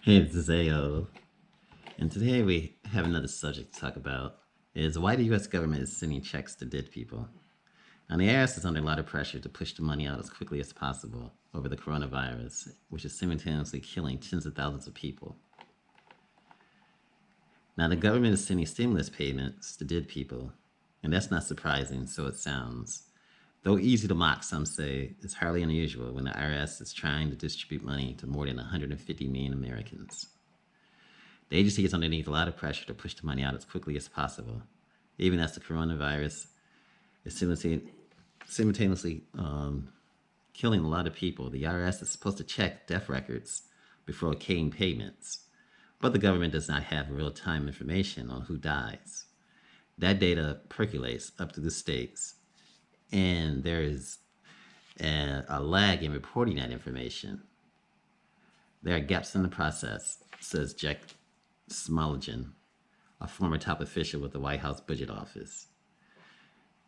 Hey, this is AO, and today we have another subject to talk about. Is why the U.S. government is sending checks to dead people. Now, the IRS is under a lot of pressure to push the money out as quickly as possible over the coronavirus, which is simultaneously killing tens of thousands of people. Now, the government is sending stimulus payments to dead people, and that's not surprising, so it sounds. Though easy to mock, some say, it's hardly unusual when the IRS is trying to distribute money to more than 150 million Americans. The agency is underneath a lot of pressure to push the money out as quickly as possible, even as the coronavirus is simultaneously killing a lot of people. The IRS is supposed to check death records before okaying payments, but the government does not have real-time information on who dies. That data percolates up to the states, and there is a lag in reporting that information. There are gaps in the process, says Jack Smoligan, a former top official with the White House Budget Office.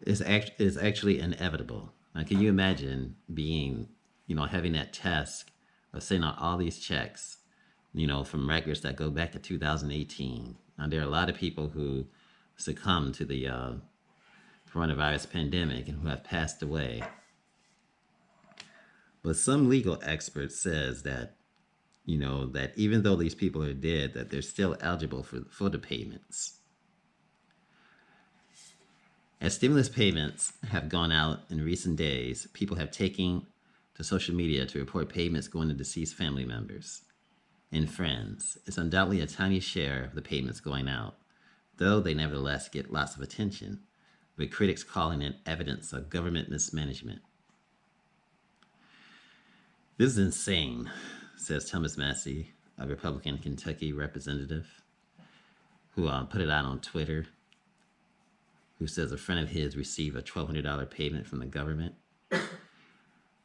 It's actually inevitable. Now, can you imagine having that task of sending out all these checks, from records that go back to 2018? Now, there are a lot of people who succumbed to the coronavirus pandemic and who have passed away. But some legal experts says that that even though these people are dead, that they're still eligible for the payments. As stimulus payments have gone out in recent days, people have taken to social media to report payments going to deceased family members and friends. It's undoubtedly a tiny share of the payments going out, though they nevertheless get lots of attention, with critics calling it evidence of government mismanagement. This is insane, says Thomas Massey, a Republican Kentucky representative, who put it out on Twitter, who says a friend of his received a $1,200 payment from the government.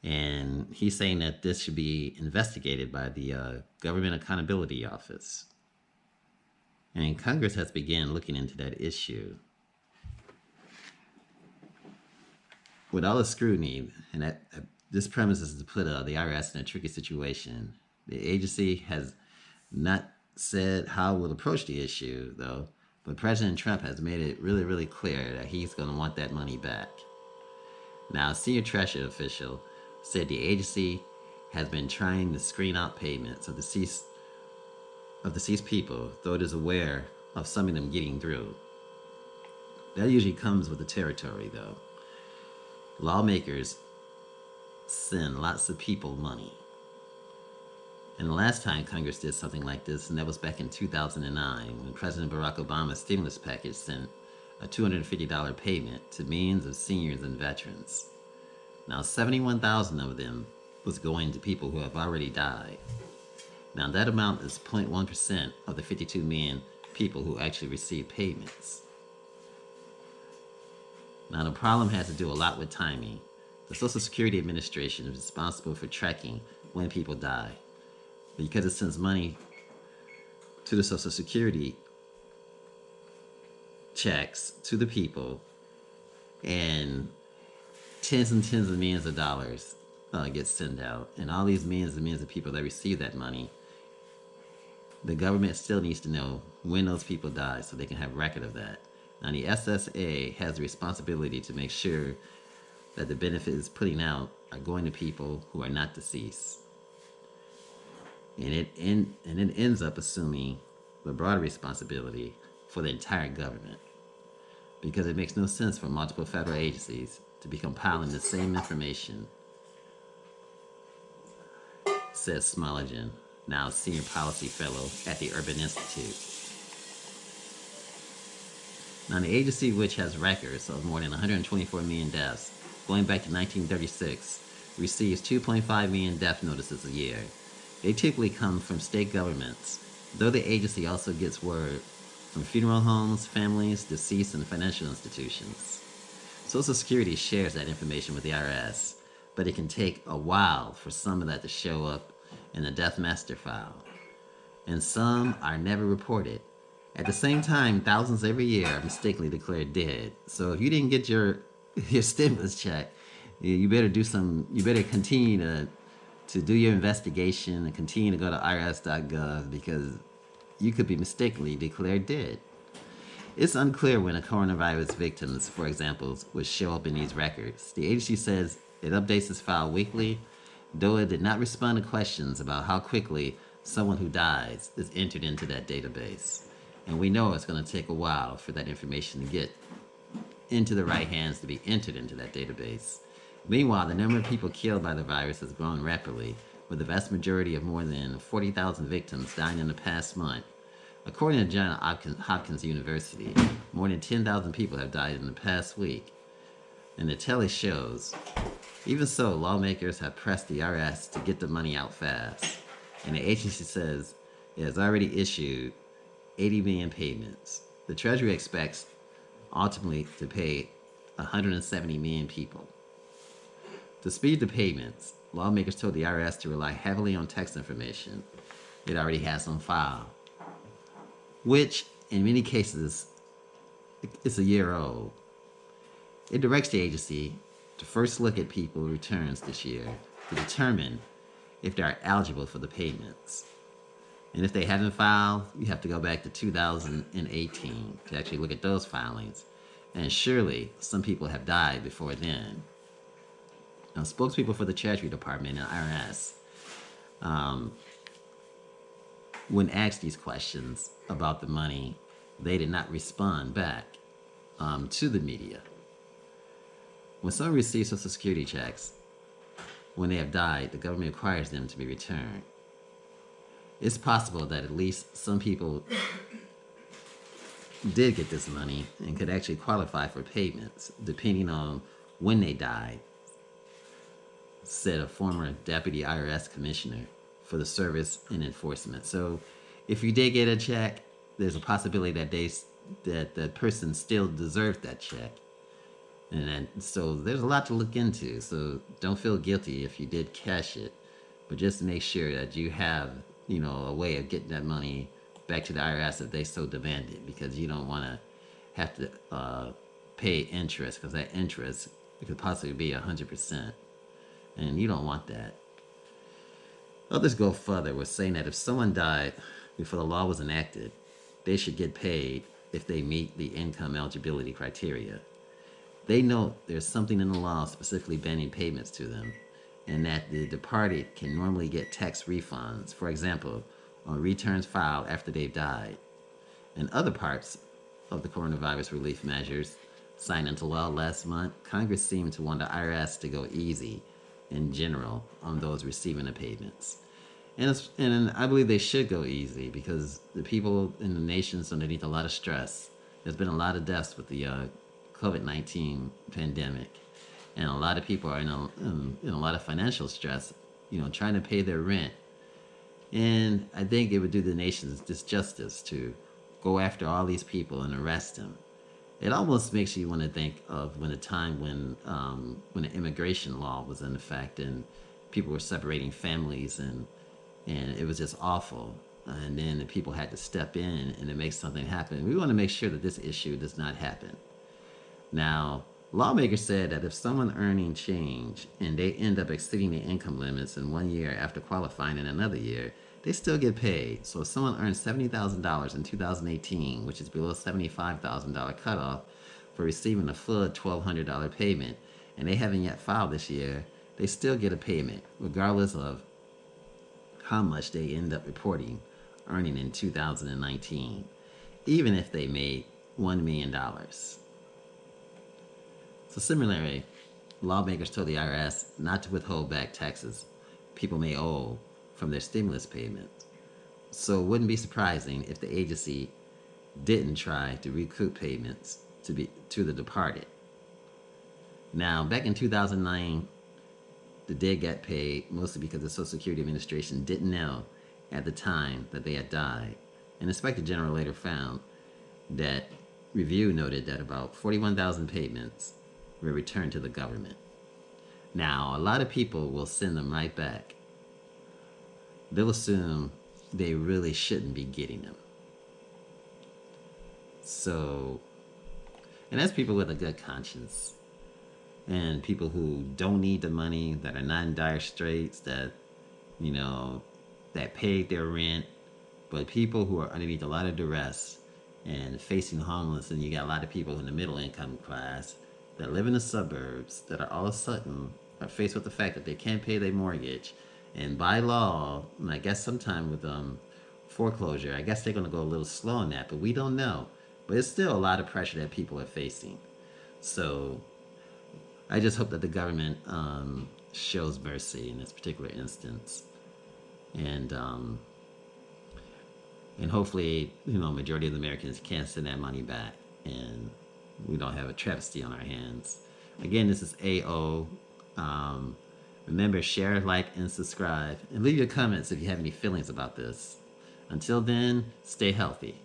And he's saying that this should be investigated by the Government Accountability Office. And Congress has begun looking into that issue. With all the scrutiny, and this premise is to put the IRS in a tricky situation. The agency has not said how it will approach the issue, though, but President Trump has made it really, really clear that he's going to want that money back. Now, a senior Treasury official said the agency has been trying to screen out payments of deceased people, though it is aware of some of them getting through. That usually comes with the territory, though. Lawmakers send lots of people money. And the last time Congress did something like this, and that was back in 2009, when President Barack Obama's stimulus package sent a $250 payment to millions of seniors and veterans. Now, 71,000 of them was going to people who have already died. Now, that amount is 0.1% of the 52 million people who actually received payments. Now, the problem has to do a lot with timing. The Social Security Administration is responsible for tracking when people die, because it sends money to the Social Security checks to the people, and tens and tens of millions of dollars get sent out. And all these millions and millions of people that receive that money, the government still needs to know when those people die so they can have record of that. Now, the SSA has the responsibility to make sure that the benefits putting out are going to people who are not deceased. And it ends up assuming the broader responsibility for the entire government, because it makes no sense for multiple federal agencies to be compiling the same information, says Smoligan, now senior policy fellow at the Urban Institute. Now, the agency, which has records of more than 124 million deaths going back to 1936, receives 2.5 million death notices a year. They typically come from state governments, though the agency also gets word from funeral homes, families, deceased, and financial institutions. Social Security shares that information with the IRS, but it can take a while for some of that to show up in the death master file, and some are never reported. At the same time, thousands every year are mistakenly declared dead. So if you didn't get your stimulus check, you better continue to to do your investigation and continue to go to irs.gov because you could be mistakenly declared dead. It's unclear when a coronavirus victims, for example, would show up in these records. The agency says it updates its file weekly, though it did not respond to questions about how quickly someone who dies is entered into that database. And we know it's going to take a while for that information to get into the right hands to be entered into that database. Meanwhile, the number of people killed by the virus has grown rapidly, with the vast majority of more than 40,000 victims dying in the past month. According to Johns Hopkins University, more than 10,000 people have died in the past week. And the tally shows, even so, lawmakers have pressed the IRS to get the money out fast. And the agency says it has already issued 80 million payments. The Treasury expects ultimately to pay 170 million people. To speed the payments, lawmakers told the IRS to rely heavily on tax information it already has on file, which in many cases is a year old. It directs the agency to first look at people's returns this year to determine if they are eligible for the payments. And if they haven't filed, you have to go back to 2018 to actually look at those filings. And surely some people have died before then. Now, spokespeople for the Treasury Department and IRS, when asked these questions about the money, they did not respond back to the media. When someone receives Social Security checks, when they have died, the government requires them to be returned. It's possible that at least some people did get this money and could actually qualify for payments, depending on when they died, said a former deputy IRS commissioner for the service and enforcement. So if you did get a check, there's a possibility that the person still deserved that check. And so there's a lot to look into. So don't feel guilty if you did cash it, but just make sure that you have, a way of getting that money back to the IRS if they so demand it, because you don't want to have to pay interest, because that interest could possibly be 100%, and you don't want that. Others go further with saying that if someone died before the law was enacted, they should get paid if they meet the income eligibility criteria. They note there's something in the law specifically banning payments to them, and that the departed can normally get tax refunds, for example, on returns filed after they've died. In other parts of the coronavirus relief measures signed into law last month, Congress seemed to want the IRS to go easy in general on those receiving the payments. And I believe they should go easy because the people in the nation's underneath a lot of stress. There's been a lot of deaths with the COVID-19 pandemic. And a lot of people are in a lot of financial stress, trying to pay their rent. And I think it would do the nation's disjustice to go after all these people and arrest them. It almost makes you want to think of when the immigration law was in effect and people were separating families and it was just awful. And then the people had to step in and to make something happen. We want to make sure that this issue does not happen. Now, lawmakers said that if someone earning change and they end up exceeding the income limits in 1 year after qualifying in another year, they still get paid. So if someone earns $70,000 in 2018, which is below $75,000 cutoff for receiving a full $1,200 payment, and they haven't yet filed this year, they still get a payment, regardless of how much they end up reporting earning in 2019, even if they made $1 million. So similarly, lawmakers told the IRS not to withhold back taxes people may owe from their stimulus payments. So it wouldn't be surprising if the agency didn't try to recoup payments to the departed. Now, back in 2009, the dead got paid mostly because the Social Security Administration didn't know at the time that they had died. And the Inspector General later found that review noted that about 41,000 payments were returned to the government. Now, a lot of people will send them right back. They'll assume they really shouldn't be getting them. So, and that's people with a good conscience. And people who don't need the money, that are not in dire straits, that you know, that paid their rent, but people who are underneath a lot of duress and facing homeless, and you got a lot of people in the middle income class that live in the suburbs that are all of a sudden are faced with the fact that they can't pay their mortgage, and by law, and I guess sometime with foreclosure, I guess they're going to go a little slow on that, but we don't know. But it's still a lot of pressure that people are facing. So I just hope that the government shows mercy in this particular instance, and and hopefully, majority of the Americans can send that money back, and we don't have a travesty on our hands. Again, this is AO. Um, Remember, share, like, and subscribe, and leave your comments if you have any feelings about this. Until then, stay healthy.